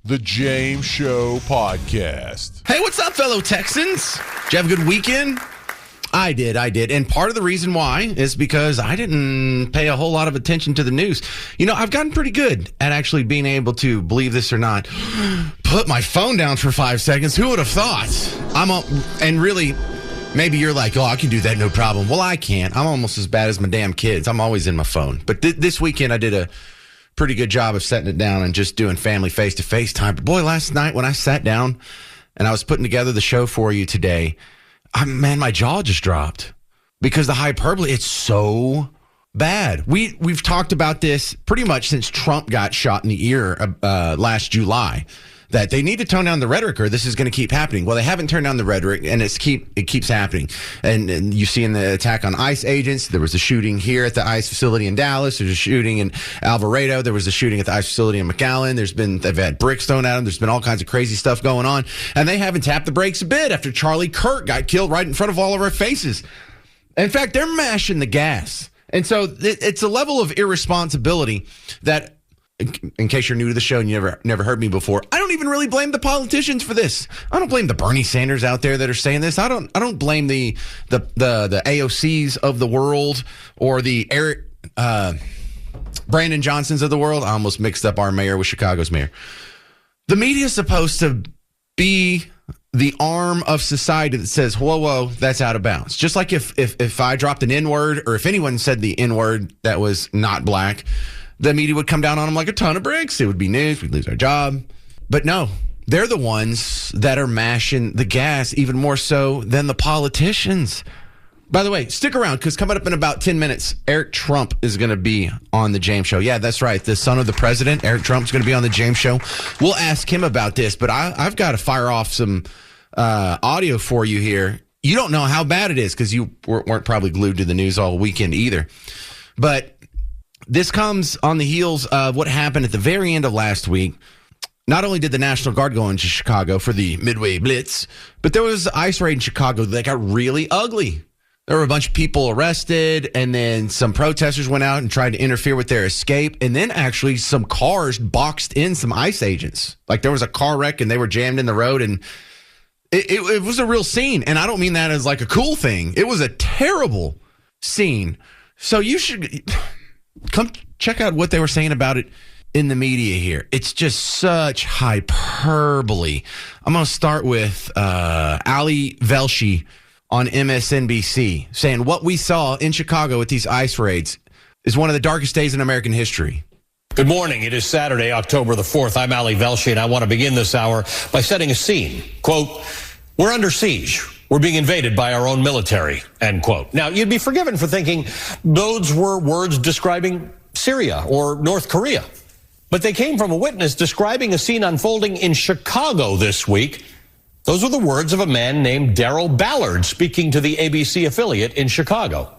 The James Show Podcast. Hey, what's up, fellow Texans? Did you have a good weekend? I did. And part of the reason why is because I didn't pay a whole lot of attention to the news. You know, I've gotten pretty good at actually being able to, believe this or not, put my phone down for 5 seconds. Who would have thought? And really, maybe you're like, oh, I can do that, no problem. Well, I can't. I'm almost as bad as my damn kids. I'm always in my phone. But this weekend, I did a pretty good job of setting it down and just doing family face-to-face time. But boy, last night when I sat down and I was putting together the show for you today, man, my jaw just dropped because the hyperbole, it's so bad. We've talked about this pretty much since Trump got shot in the ear last July, that they need to tone down the rhetoric or this is going to keep happening. Well, they haven't turned down the rhetoric, and it keeps happening. And you see in the attack on ICE agents, there was a shooting here at the ICE facility in Dallas. There's a shooting in Alvarado. There was a shooting at the ICE facility in McAllen. They've had bricks thrown at them. There's been all kinds of crazy stuff going on. And they haven't tapped the brakes a bit after Charlie Kirk got killed right in front of all of our faces. In fact, they're mashing the gas. And so it's a level of irresponsibility that, in case you're new to the show and you never heard me before, I don't even really blame the politicians for this. I don't blame the Bernie Sanders out there that are saying this. I don't blame the AOCs of the world or the Brandon Johnsons of the world. I almost mixed up our mayor with Chicago's mayor. The media is supposed to be the arm of society that says, whoa, that's out of bounds. Just like if I dropped an N-word or if anyone said the N-word that was not black, the media would come down on them like a ton of bricks. It would be news. We'd lose our job. But no, they're the ones that are mashing the gas even more so than the politicians. By the way, stick around because coming up in about 10 minutes, Eric Trump is going to be on the James Show. Yeah, that's right. The son of the president, Eric Trump's going to be on the James Show. We'll ask him about this, but I've got to fire off some audio for you here. You don't know how bad it is because you weren't probably glued to the news all weekend either. But this comes on the heels of what happened at the very end of last week. Not only did the National Guard go into Chicago for the Midway Blitz, but there was an ICE raid in Chicago that got really ugly. There were a bunch of people arrested, and then some protesters went out and tried to interfere with their escape, and then actually some cars boxed in some ICE agents. Like there was a car wreck, and they were jammed in the road, and it was a real scene. And I don't mean that as like a cool thing. It was a terrible scene. So you should come check out what they were saying about it in the media here. It's just such hyperbole. I'm going to start with Ali Velshi on MSNBC saying what we saw in Chicago with these ICE raids is one of the darkest days in American history. Good morning. It is Saturday, October the 4th. I'm Ali Velshi, and I want to begin this hour by setting a scene. Quote, we're under siege. We're being invaded by our own military, end quote. Now, you'd be forgiven for thinking those were words describing Syria or North Korea. But they came from a witness describing a scene unfolding in Chicago this week. Those were the words of a man named Daryl Ballard speaking to the ABC affiliate in Chicago.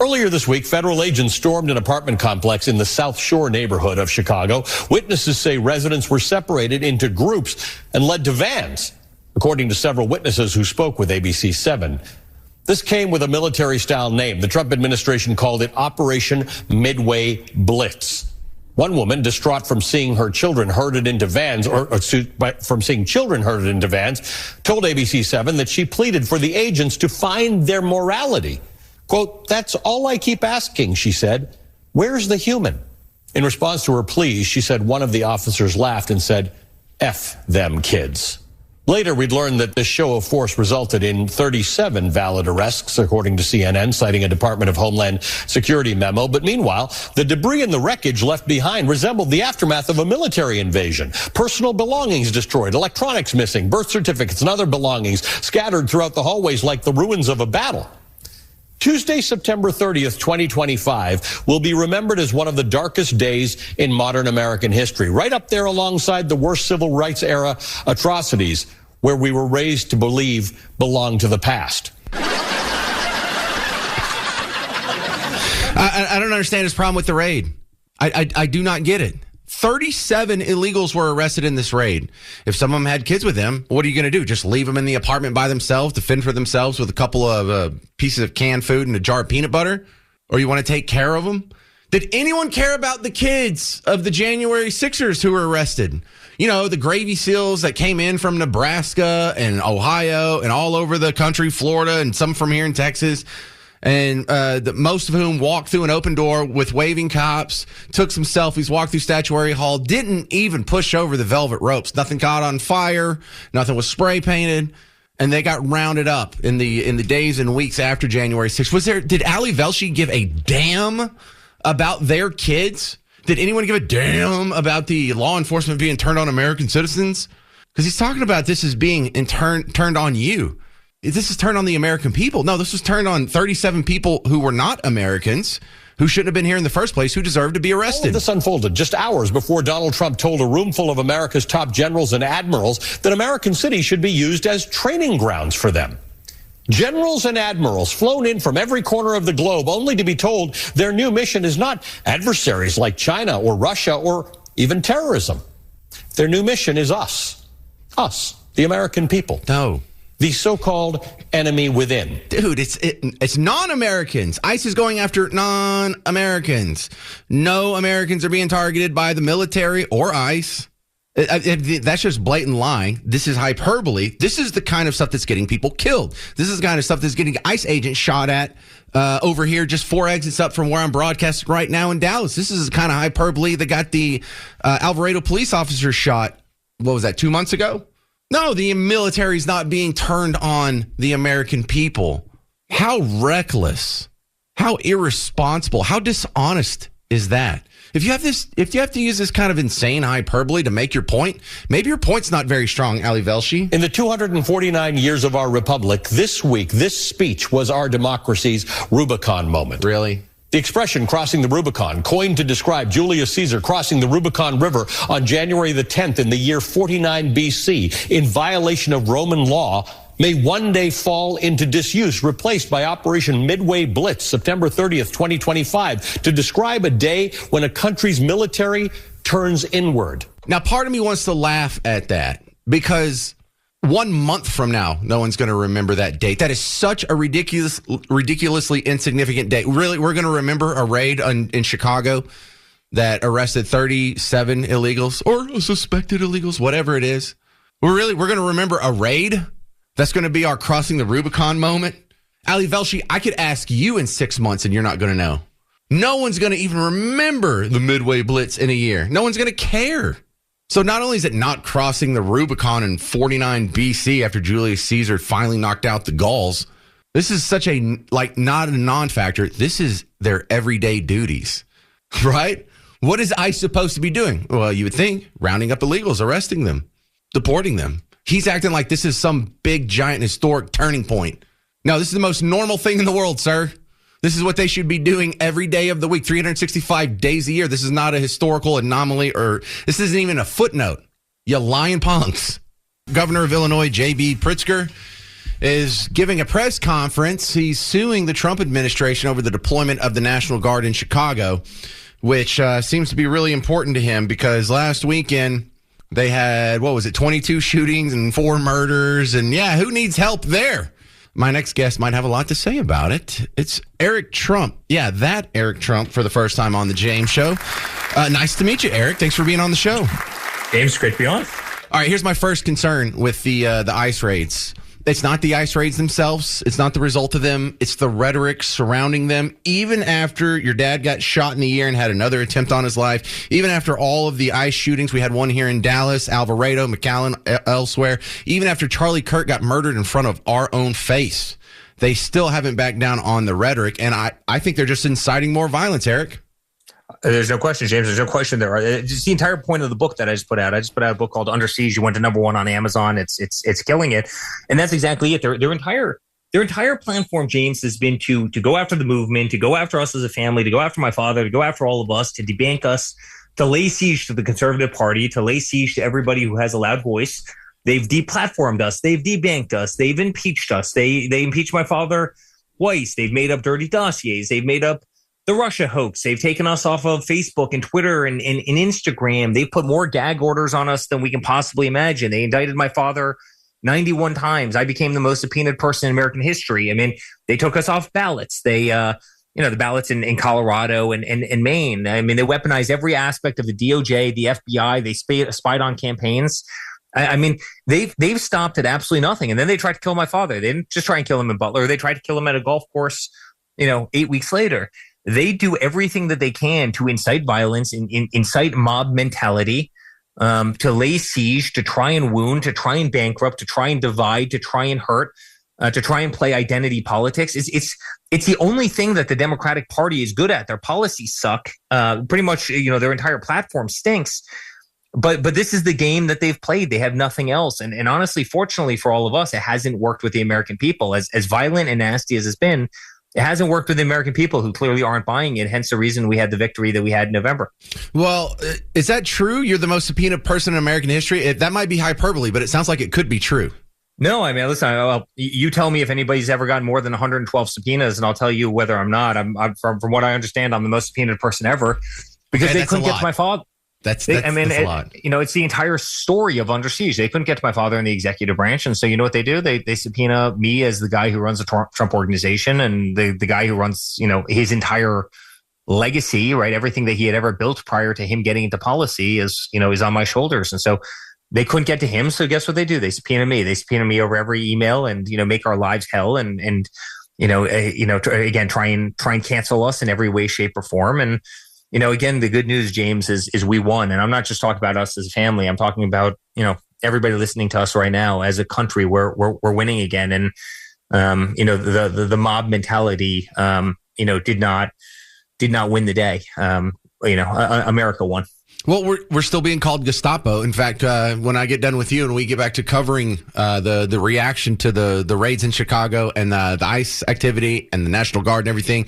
Earlier this week, federal agents stormed an apartment complex in the South Shore neighborhood of Chicago. Witnesses say residents were separated into groups and led to vans, according to several witnesses who spoke with ABC 7. This came with a military-style name. The Trump administration called it Operation Midway Blitz. One woman, distraught from seeing her children herded into vans, from seeing children herded into vans, told ABC 7 that she pleaded for the agents to find their morality. Quote, that's all I keep asking, she said. Where's the human? In response to her pleas, she said one of the officers laughed and said, F them kids. Later, we'd learned that this show of force resulted in 37 valid arrests, according to CNN, citing a Department of Homeland Security memo. But meanwhile, the debris and the wreckage left behind resembled the aftermath of a military invasion. Personal belongings destroyed, electronics missing, birth certificates and other belongings scattered throughout the hallways like the ruins of a battle. Tuesday, September 30th, 2025, will be remembered as one of the darkest days in modern American history, right up there alongside the worst civil rights era atrocities where we were raised to believe belong to the past. I don't understand his problem with the raid. I do not get it. 37 illegals were arrested in this raid. If some of them had kids with them, what are you going to do? Just leave them in the apartment by themselves to fend for themselves with a couple of pieces of canned food and a jar of peanut butter? Or you want to take care of them? Did anyone care about the kids of the January 6ers who were arrested? the Gravy Seals that came in from Nebraska and Ohio and all over the country, Florida, and some from here in Texas. And most of whom walked through an open door with waving cops, took some selfies, walked through Statuary Hall, didn't even push over the velvet ropes. Nothing caught on fire. Nothing was spray painted. And they got rounded up in the days and weeks after January 6th. Did Ali Velshi give a damn about their kids? Did anyone give a damn about the law enforcement being turned on American citizens? Because he's talking about this as being turned on you. This is turned on the American people. No, this was turned on 37 people who were not Americans, who shouldn't have been here in the first place, who deserved to be arrested. All of this unfolded just hours before Donald Trump told a room full of America's top generals and admirals that American cities should be used as training grounds for them. Generals and admirals flown in from every corner of the globe only to be told their new mission is not adversaries like China or Russia or even terrorism. Their new mission is us, the American people. No. The so-called enemy within. Dude, it's non-Americans. ICE is going after non-Americans. No Americans are being targeted by the military or ICE. That's just blatant lying. This is hyperbole. This is the kind of stuff that's getting people killed. This is the kind of stuff that's getting ICE agents shot at over here just 4 exits up from where I'm broadcasting right now in Dallas. This is the kind of hyperbole that got the Alvarado police officer shot, what was that, 2 months ago? No, the military's not being turned on the American people. How reckless, how irresponsible, how dishonest is that? If you have to use this kind of insane hyperbole to make your point, maybe your point's not very strong, Ali Velshi. In the 249 years of our republic, this week, this speech was our democracy's Rubicon moment. Really? The expression crossing the Rubicon, coined to describe Julius Caesar crossing the Rubicon River on January the 10th in the year 49 BC in violation of Roman law, may one day fall into disuse, replaced by Operation Midway Blitz, September 30th, 2025, to describe a day when a country's military turns inward. Now, part of me wants to laugh at that because 1 month from now, no one's going to remember that date. That is such a ridiculously insignificant date. Really, we're going to remember a raid in Chicago that arrested 37 illegals or suspected illegals, whatever it is. We're going to remember a raid. That's going to be our crossing the Rubicon moment. Ali Velshi, I could ask you in 6 months and you're not going to know. No one's going to even remember the Midway Blitz in a year. No one's going to care. So not only is it not crossing the Rubicon in 49 BC after Julius Caesar finally knocked out the Gauls, this is such not a non-factor. This is their everyday duties, right? What is ICE supposed to be doing? Well, you would think rounding up illegals, arresting them, deporting them. He's acting like this is some big, giant, historic turning point. No, this is the most normal thing in the world, sir. This is what they should be doing every day of the week, 365 days a year. This is not a historical anomaly, or this isn't even a footnote. You lying punks. Governor of Illinois, J.B. Pritzker, is giving a press conference. He's suing the Trump administration over the deployment of the National Guard in Chicago, which seems to be really important to him because last weekend they had, 22 shootings and 4 murders. And yeah, who needs help there? My next guest might have a lot to say about it. It's Eric Trump. Yeah, that Eric Trump for the first time on the James Show. Nice to meet you, Eric. Thanks for being on the show. James, great to be on. All right, here's my first concern with the ICE raids. It's not the ICE raids themselves. It's not the result of them. It's the rhetoric surrounding them. Even after your dad got shot in the ear and had another attempt on his life, even after all of the ICE shootings, we had one here in Dallas, Alvarado, McAllen, elsewhere, even after Charlie Kirk got murdered in front of our own face, they still haven't backed down on the rhetoric. And I think they're just inciting more violence, Eric. There's no question, James. There's no question there. It's the entire point of the book that I just put out. I just put out a book called Under Siege. You went to #1 on Amazon. It's killing it. And that's exactly it. Their entire platform, James, has been to go after the movement, to go after us as a family, to go after my father, to go after all of us, to debank us, to lay siege to the conservative party, to lay siege to everybody who has a loud voice. They've deplatformed us. They've debanked us. They've impeached us. They impeached my father twice. They've made up dirty dossiers. They've made up the Russia hoax. They've taken us off of Facebook and Twitter and Instagram. They've put more gag orders on us than we can possibly imagine. They indicted my father 91 times. I became the most subpoenaed person in American history. I mean, they took us off ballots. They the ballots in Colorado and Maine. I mean, they weaponized every aspect of the DOJ, the FBI. They spied on campaigns. I mean, they've stopped at absolutely nothing. And then they tried to kill my father. They didn't just try and kill him in Butler. They tried to kill him at a golf course, 8 weeks later. They do everything that they can to incite violence, incite mob mentality, to lay siege, to try and wound, to try and bankrupt, to try and divide, to try and hurt, to try and play identity politics. It's the only thing that the Democratic Party is good at. Their policies suck. Pretty much, their entire platform stinks. But this is the game that they've played. They have nothing else. And honestly, fortunately for all of us, it hasn't worked with the American people. As violent and nasty as it's been, it hasn't worked with the American people, who clearly aren't buying it. Hence the reason we had the victory that we had in November. Well, is that true? You're the most subpoenaed person in American history? That might be hyperbole, but it sounds like it could be true. No, I mean, listen, you tell me if anybody's ever gotten more than 112 subpoenas, and I'll tell you whether I'm not. I'm from what I understand, I'm the most subpoenaed person ever, because they couldn't get to my father. That's a lot. It's the entire story of Under Siege. They couldn't get to my father in the executive branch. And so you know what they do? They subpoena me as the guy who runs the Trump organization, and the guy who runs, his entire legacy, right? Everything that he had ever built prior to him getting into policy is on my shoulders. And so they couldn't get to him. So guess what they do? They subpoena me. They subpoena me over every email and, make our lives hell and again, try and cancel us in every way, shape or form. And, again, the good news, James, is we won. And I'm not just talking about us as a family. I'm talking about, everybody listening to us right now as a country. We're winning again. And, the mob mentality, did not win the day. America won. Well, we're still being called Gestapo. In fact, when I get done with you and we get back to covering the reaction to the raids in Chicago and the ICE activity and the National Guard and everything,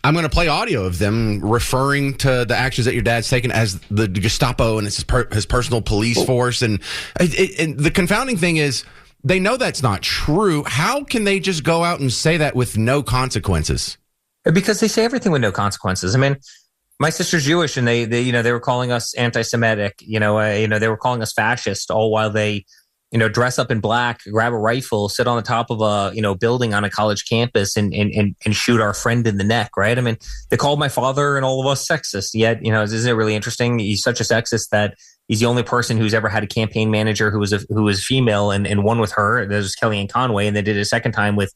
I'm going to play audio of them referring to the actions that your dad's taken as the Gestapo and it's his personal police force. And the confounding thing is they know that's not true. How can they just go out and say that with no consequences? Because they say everything with no consequences. I mean, my sister's Jewish, and they were calling us anti-Semitic. They were calling us fascist, all while they, dress up in black, grab a rifle, sit on the top of a building on a college campus, and shoot our friend in the neck. Right? I mean, they called my father and all of us sexist. Yet, isn't it really interesting? He's such a sexist that he's the only person who's ever had a campaign manager who was female and won with her. That was Kellyanne Conway, and they did it a second time with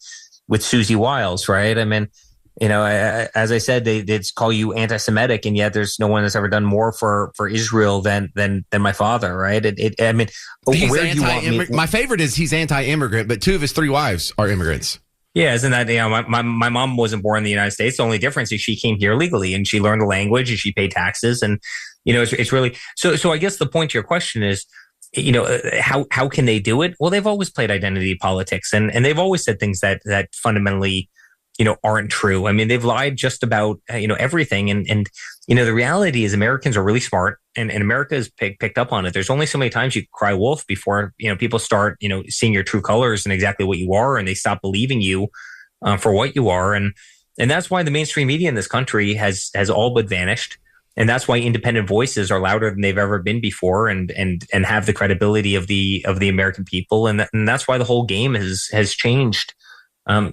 Susie Wiles. Right? I mean. As I said, they call you anti-Semitic, and yet there's no one that's ever done more for Israel than my father, right? Where do you want me? My favorite is he's anti-immigrant, but 2 of his 3 wives are immigrants. Yeah, isn't that, my mom wasn't born in the United States. The only difference is she came here legally and she learned the language and she paid taxes. And, it's really, so I guess the point to your question is, how can they do it? Well, they've always played identity politics and they've always said things that fundamentally aren't true. I mean, they've lied just about, everything. And the reality is Americans are really smart and America has picked up on it. There's only so many times you cry wolf before, people start, seeing your true colors and exactly what you are, and they stop believing you for what you are. And that's why the mainstream media in this country has all but vanished. And that's why independent voices are louder than they've ever been before and have the credibility of the American people. And that's why the whole game has changed.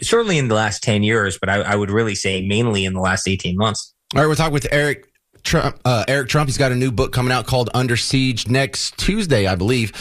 Certainly in the last 10 years, but I would really say mainly in the last 18 months. All right, we're talking with Eric Trump. He's got a new book coming out called Under Siege next Tuesday, I believe.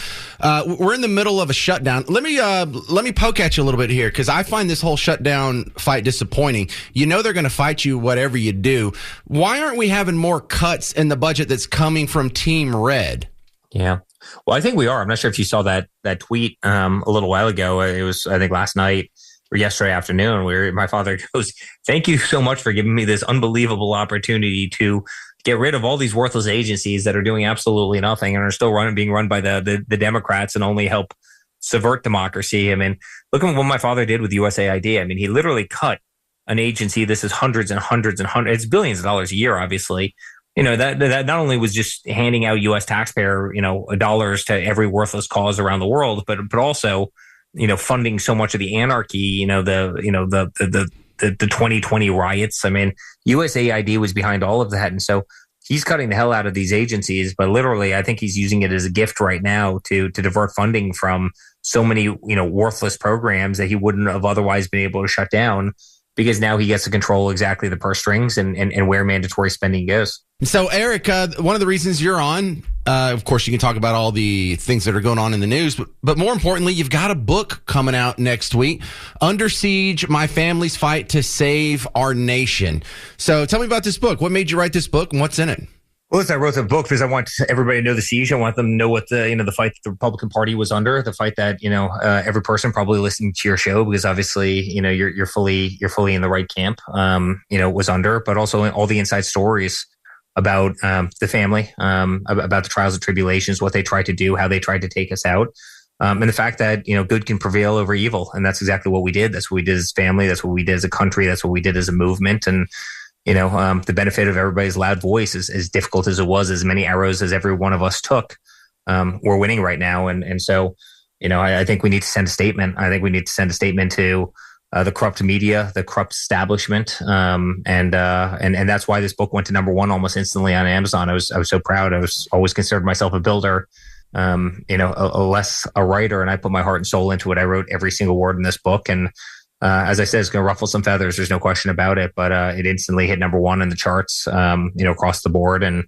We're in the middle of a shutdown. Let me poke at you a little bit here, because I find this whole shutdown fight disappointing. They're going to fight you whatever you do. Why aren't we having more cuts in the budget that's coming from Team Red? Yeah. Well, I think we are. I'm not sure if you saw that tweet a little while ago. It was, I think, last night or yesterday afternoon, where my father goes, "Thank you so much for giving me this unbelievable opportunity to get rid of all these worthless agencies that are doing absolutely nothing and are still being run by the Democrats and only help subvert democracy." I mean, look at what my father did with USAID. I mean, he literally cut an agency. This is hundreds and hundreds and hundreds. It's billions of dollars a year, obviously. That not only was just handing out U.S. taxpayer, dollars to every worthless cause around the world, but also, funding so much of the anarchy, the 2020 riots. I mean, USAID was behind all of that. And so he's cutting the hell out of these agencies, but literally, I think he's using it as a gift right now to divert funding from so many, worthless programs that he wouldn't have otherwise been able to shut down. because now he gets to control exactly the purse strings and where mandatory spending goes. So, Eric, one of the reasons you're on, of course, you can talk about all the things that are going on in the news, but more importantly, you've got a book coming out next week, Under Siege, My Family's Fight to Save Our Nation. So tell me about this book. What made you write this book and what's in it? Well, listen, I wrote the book because I want everybody to know the siege. I want them to know what the fight that the Republican Party was under, the fight that, every person probably listening to your show, because obviously, you're fully in the right camp, was under, but also all the inside stories about the family, about the trials and tribulations, what they tried to do, how they tried to take us out. And the fact that, good can prevail over evil. And that's exactly what we did. That's what we did as a family. That's what we did as a country. That's what we did as a movement. And, the benefit of everybody's loud voice is as difficult as it was, as many arrows as every one of us took. We're winning right now. And so, I think we need to send a statement. I think we need to send a statement to the corrupt media, the corrupt establishment. And that's why this book went to number one almost instantly on Amazon. I was so proud. I was always considered myself a builder, less a writer, and I put my heart and soul into it. I wrote every single word in this book, and as I said, it's going to ruffle some feathers. There's no question about it, but it instantly hit number one in the charts, across the board. And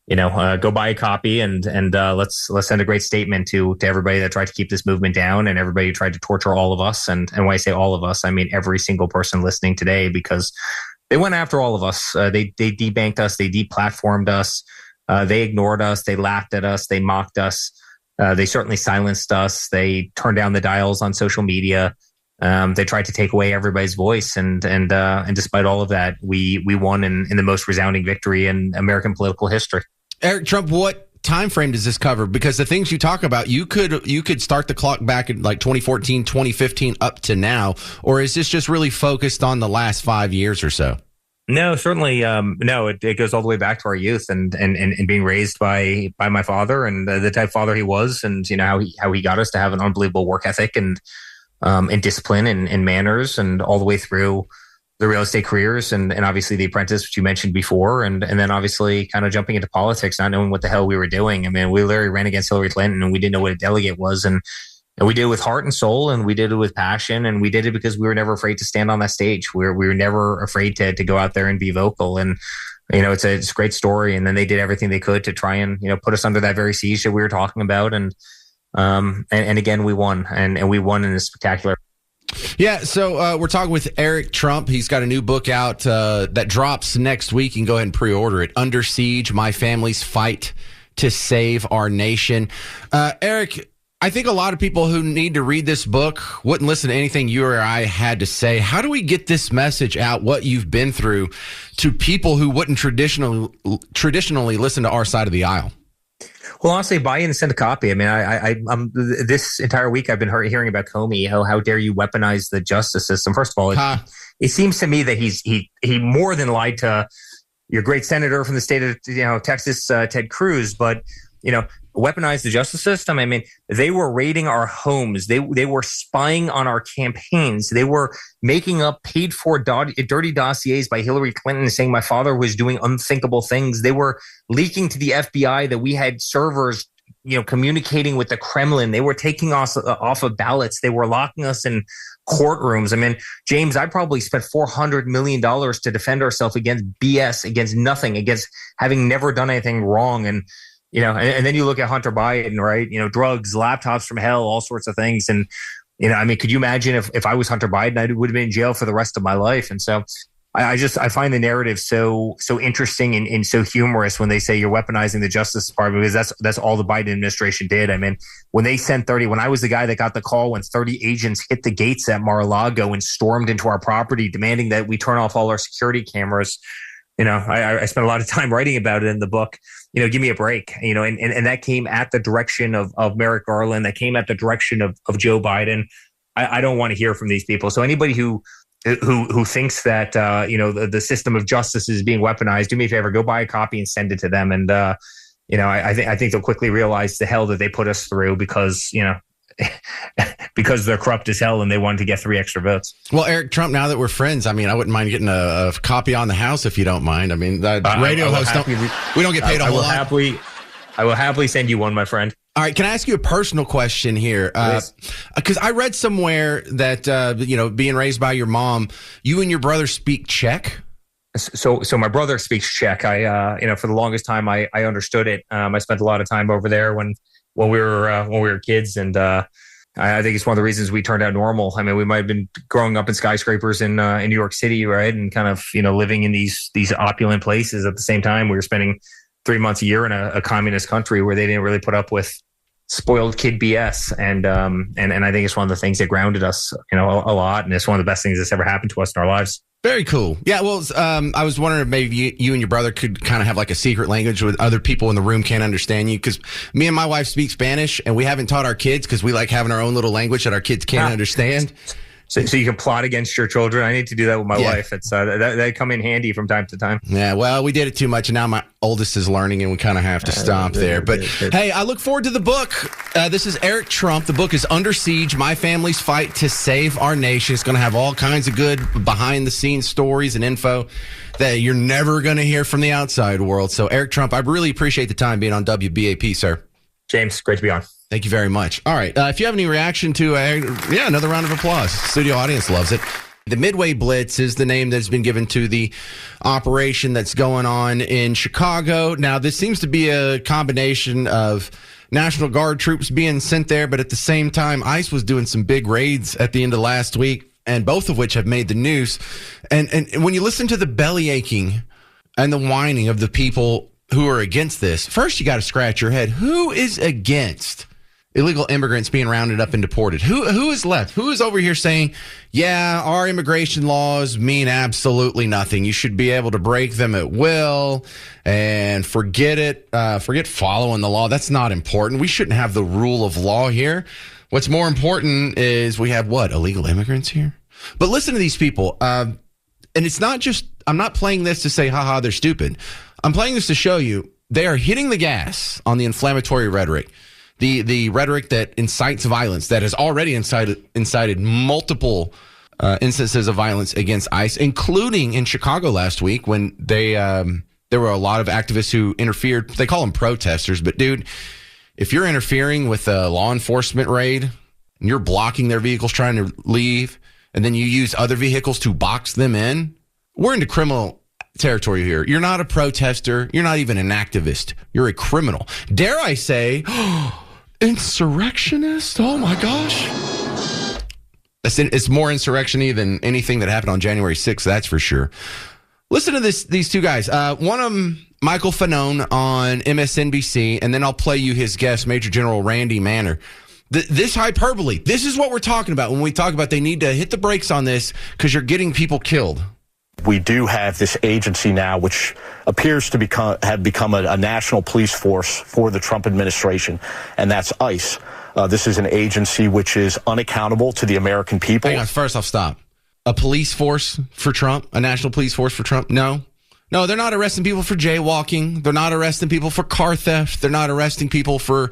go buy a copy and let's send a great statement to everybody that tried to keep this movement down and everybody who tried to torture all of us. And when I say all of us, I mean every single person listening today, because they went after all of us. They debanked us. They deplatformed us. They ignored us. They laughed at us. They mocked us. They certainly silenced us. They turned down the dials on social media. They tried to take away everybody's voice, and despite all of that, we won in the most resounding victory in American political history. Eric Trump, what time frame does this cover? Because the things you talk about, you could start the clock back at like 2014, 2015 up to now, or is this just really focused on the last 5 years or so? No, certainly. No, it goes all the way back to our youth and being raised by my father and the type of father he was, and how he got us to have an unbelievable work ethic and discipline and manners, and all the way through the real estate careers and obviously The Apprentice, which you mentioned before, and then obviously kind of jumping into politics, not knowing what the hell we were doing. I mean, we literally ran against Hillary Clinton and we didn't know what a delegate was, and we did it with heart and soul, and we did it with passion, and we did it because we were never afraid to stand on that stage. We were never afraid to go out there and be vocal, and it's a great story. And then they did everything they could to try and put us under that very siege that we were talking about, and again we won, and we won in a spectacular. Yeah, so we're talking with Eric Trump. He's got a new book out that drops next week. You can go ahead and pre-order it. Under Siege, My Family's Fight to Save Our Nation. Eric, I think a lot of people who need to read this book wouldn't listen to anything you or I had to say. How do we get this message out, what you've been through, to people who wouldn't traditionally listen to our side of the aisle? Well, honestly, buy in and send a copy. I mean, I'm this entire week I've been hearing about Comey. How dare you weaponize the justice system? First of all, it seems to me that he more than lied to your great senator from the state of Texas, Ted Cruz, but weaponize the justice system. I mean, they were raiding our homes. They were spying on our campaigns. They were making up paid for dirty dossiers by Hillary Clinton, saying my father was doing unthinkable things. They were leaking to the FBI that we had servers, communicating with the Kremlin. They were taking us off of ballots. They were locking us in courtrooms. I mean, James, I probably spent $400 million to defend ourselves against BS, against nothing, against having never done anything wrong. And and then you look at Hunter Biden, right? Drugs, laptops from hell, all sorts of things. And, I mean, could you imagine if I was Hunter Biden, I would have been in jail for the rest of my life. And so I find the narrative so interesting and so humorous when they say you're weaponizing the Justice Department, because that's all the Biden administration did. I mean, when they sent when I was the guy that got the call when 30 agents hit the gates at Mar-a-Lago and stormed into our property, demanding that we turn off all our security cameras. I spent a lot of time writing about it in the book. Give me a break. And that came at the direction of Merrick Garland. That came at the direction of Joe Biden. I don't want to hear from these people. So anybody who thinks that the system of justice is being weaponized, do me a favor, go buy a copy and send it to them. And I think they'll quickly realize the hell that they put us through because because they're corrupt as hell and they wanted to get 3 extra votes. Well, Eric Trump, now that we're friends, I mean, I wouldn't mind getting a copy on the house if you don't mind. I mean, radio hosts we don't get paid a whole lot. I will happily send you one, my friend. All right, can I ask you a personal question here? Because I read somewhere that, being raised by your mom, you and your brother speak Czech. So my brother speaks Czech. For the longest time, I understood it. I spent a lot of time over there when we were kids, and I think it's one of the reasons we turned out normal. I mean, we might have been growing up in skyscrapers in New York City, right, and kind of living in these opulent places. At the same time, we were spending 3 months a year in a communist country where they didn't really put up with spoiled kid BS, and I think it's one of the things that grounded us, a lot, and it's one of the best things that's ever happened to us in our lives. Very cool. Yeah, well, I was wondering if maybe you and your brother could kind of have like a secret language with other people in the room can't understand you, because me and my wife speak Spanish, and we haven't taught our kids because we like having our own little language that our kids can't understand. So you can plot against your children. I need to do that with my wife. It's that come in handy from time to time. Yeah, well, we did it too much, and now my oldest is learning, and we kind of have to stop there. But hey, I look forward to the book. This is Eric Trump. The book is Under Siege: My Family's Fight to Save Our Nation. It's going to have all kinds of good behind-the-scenes stories and info that you're never going to hear from the outside world. So, Eric Trump, I really appreciate the time being on WBAP, sir. James, great to be on. Thank you very much. All right. If you have any reaction to, another round of applause. Studio audience loves it. The Midway Blitz is the name that's been given to the operation that's going on in Chicago. Now, this seems to be a combination of National Guard troops being sent there, but at the same time, ICE was doing some big raids at the end of last week, and both of which have made the news. And when you listen to the belly aching and the whining of the people who are against this, first you got to scratch your head. Who is against illegal immigrants being rounded up and deported? Who is left? Who is over here saying, yeah, our immigration laws mean absolutely nothing. You should be able to break them at will and forget it. Forget following the law. That's not important. We shouldn't have the rule of law here. What's more important is we have illegal immigrants here? But listen to these people. And it's not just, I'm not playing this to say, haha, they're stupid. I'm playing this to show you they are hitting the gas on the inflammatory rhetoric. The rhetoric that incites violence, that has already incited multiple instances of violence against ICE, including in Chicago last week when there were a lot of activists who interfered. They call them protesters, but dude, if you're interfering with a law enforcement raid and you're blocking their vehicles trying to leave, and then you use other vehicles to box them in, we're into criminal territory here. You're not a protester. You're not even an activist. You're a criminal. Dare I say, insurrectionist? Oh my gosh. It's more insurrection-y than anything that happened on January 6th, that's for sure. Listen to these two guys. One of them, Michael Fanone on MSNBC, and then I'll play you his guest, Major General Randy Manner. This hyperbole, this is what we're talking about when we talk about they need to hit the brakes on this because you're getting people killed. We do have this agency now, which appears to have become a national police force for the Trump administration, and that's ICE. This is an agency which is unaccountable to the American people. Hang on, first I'll stop. A police force for Trump? A national police force for Trump? No, they're not arresting people for jaywalking. They're not arresting people for car theft. They're not arresting people for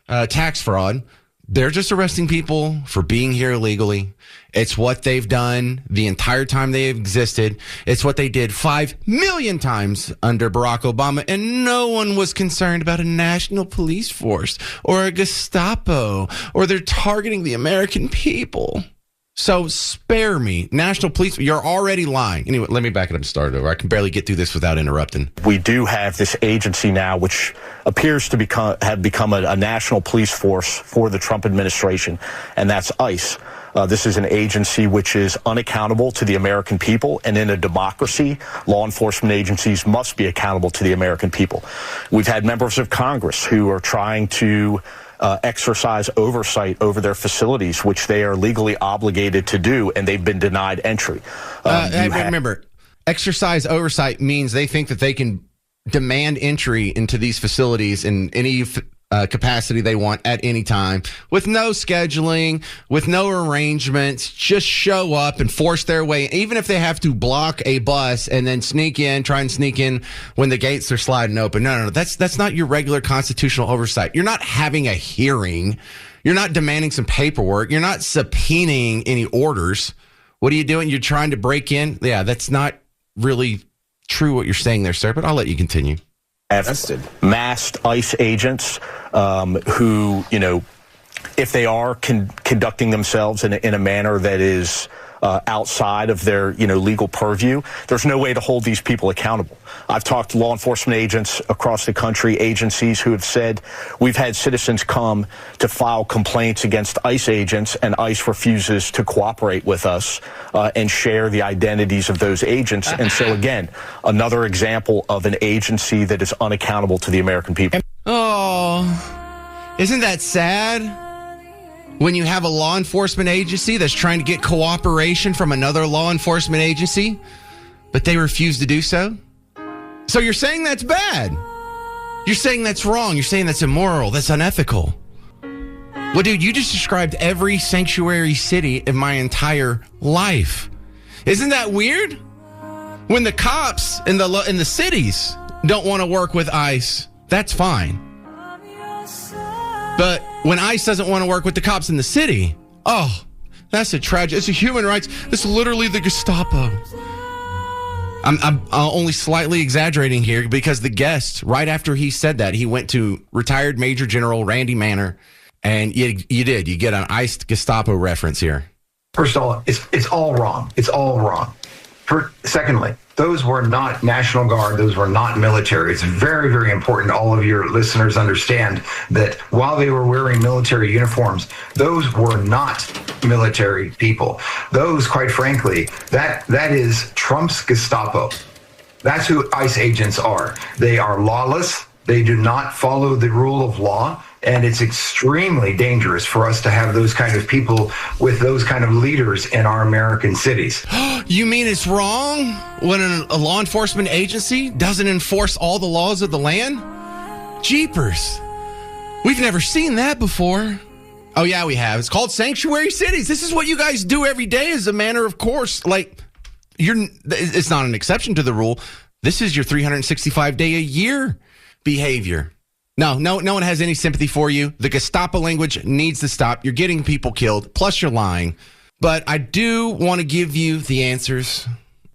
tax fraud. They're just arresting people for being here illegally. It's what they've done the entire time they existed. It's what they did 5 million times under Barack Obama, and no one was concerned about a national police force or a Gestapo, or they're targeting the American people. So spare me. National police, you're already lying. Anyway, let me back it up and start over. I can barely get through this without interrupting. We do have this agency now, which appears to have become a national police force for the Trump administration, and that's ICE. This is an agency which is unaccountable to the American people, and in a democracy, law enforcement agencies must be accountable to the American people. We've had members of Congress who are trying to exercise oversight over their facilities, which they are legally obligated to do, and they've been denied entry. Remember, exercise oversight means they think that they can demand entry into these facilities in any capacity they want at any time, with no scheduling, with no arrangements. Just show up and force their way, even if they have to block a bus and then try and sneak in when the gates are sliding open. No, that's not your regular constitutional oversight. You're not having a hearing. You're not demanding some paperwork. You're not subpoenaing any orders. What are you doing? You're trying to break in? Yeah, that's not really true what you're saying there, sir, but I'll let you continue. masked ICE agents who, if they are conducting themselves in a manner that is outside of their, legal purview, there's no way to hold these people accountable. I've talked to law enforcement agents across the country, agencies who have said we've had citizens come to file complaints against ICE agents, and ICE refuses to cooperate with us and share the identities of those agents. And so, again, another example of an agency that is unaccountable to the American people. Oh, isn't that sad? When you have a law enforcement agency that's trying to get cooperation from another law enforcement agency, but they refuse to do so? So you're saying that's bad. You're saying that's wrong. You're saying that's immoral. That's unethical. Well, dude, you just described every sanctuary city in my entire life. Isn't that weird? When the cops in the cities don't want to work with ICE, that's fine. But when ICE doesn't want to work with the cops in the city, that's a tragedy. It's a human rights. It's literally the Gestapo. I'm only slightly exaggerating here because the guest, right after he said that, he went to retired Major General Randy Manor, and you get an ICE Gestapo reference here. First of all, it's all wrong. It's all wrong. Secondly, those were not National Guard. Those were not military. It's very, very important all of your listeners understand that while they were wearing military uniforms, those were not military people. Those, quite frankly, that is Trump's Gestapo. That's who ICE agents are. They are lawless. They do not follow the rule of law. And it's extremely dangerous for us to have those kind of people with those kind of leaders in our American cities. You mean it's wrong when a law enforcement agency doesn't enforce all the laws of the land? Jeepers. We've never seen that before. Oh, yeah, we have. It's called sanctuary cities. This is what you guys do every day as a matter of course. It's not an exception to the rule. This is your 365-day-a-year behavior. No one has any sympathy for you. The Gestapo language needs to stop. You're getting people killed, plus you're lying. But I do want to give you the answers.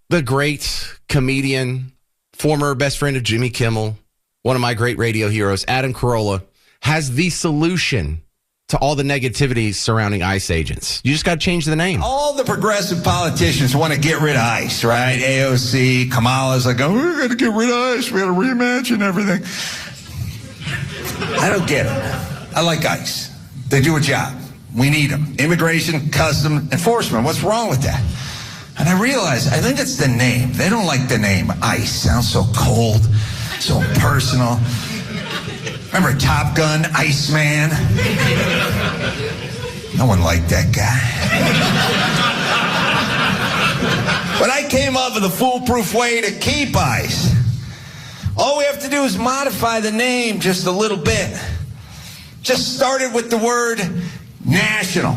The great comedian, former best friend of Jimmy Kimmel, one of my great radio heroes, Adam Carolla, has the solution to all the negativity surrounding ICE agents. You just got to change the name. All the progressive politicians want to get rid of ICE, right? AOC, Kamala's like, we're going to get rid of ICE. We got to reimagine everything. I don't get it. I like ICE. They do a job. We need them. Immigration, custom, enforcement. What's wrong with that? And I realize, I think it's the name. They don't like the name ICE. Sounds so cold, so personal. Remember Top Gun, Iceman? No one liked that guy. But I came up with a foolproof way to keep ICE. All we have to do is modify the name just a little bit. Just start it with the word national.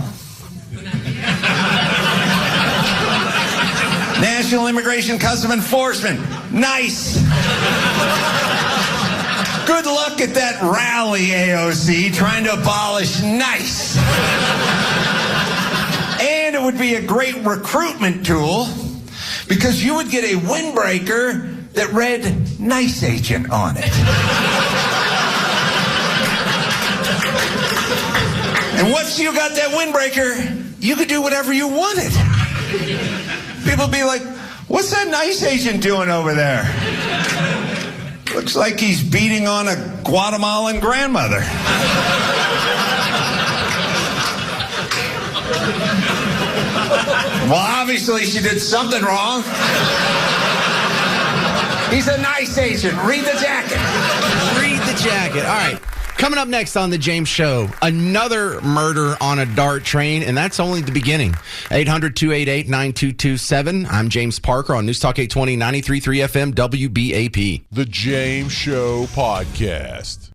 National Immigration Custom Enforcement. Nice. Good luck at that rally, AOC, trying to abolish nice. And it would be a great recruitment tool because you would get a windbreaker that read nice agent on it. And once you got that windbreaker, you could do whatever you wanted. People be like, what's that nice agent doing over there? Looks like he's beating on a Guatemalan grandmother. Well, obviously she did something wrong. He's a nice agent. Read the jacket. Read the jacket. All right. Coming up next on The James Show, another murder on a DART train, and that's only the beginning. 800-288-9227. I'm James Parker on News Talk 820, 93.3 FM, WBAP. The James Show Podcast.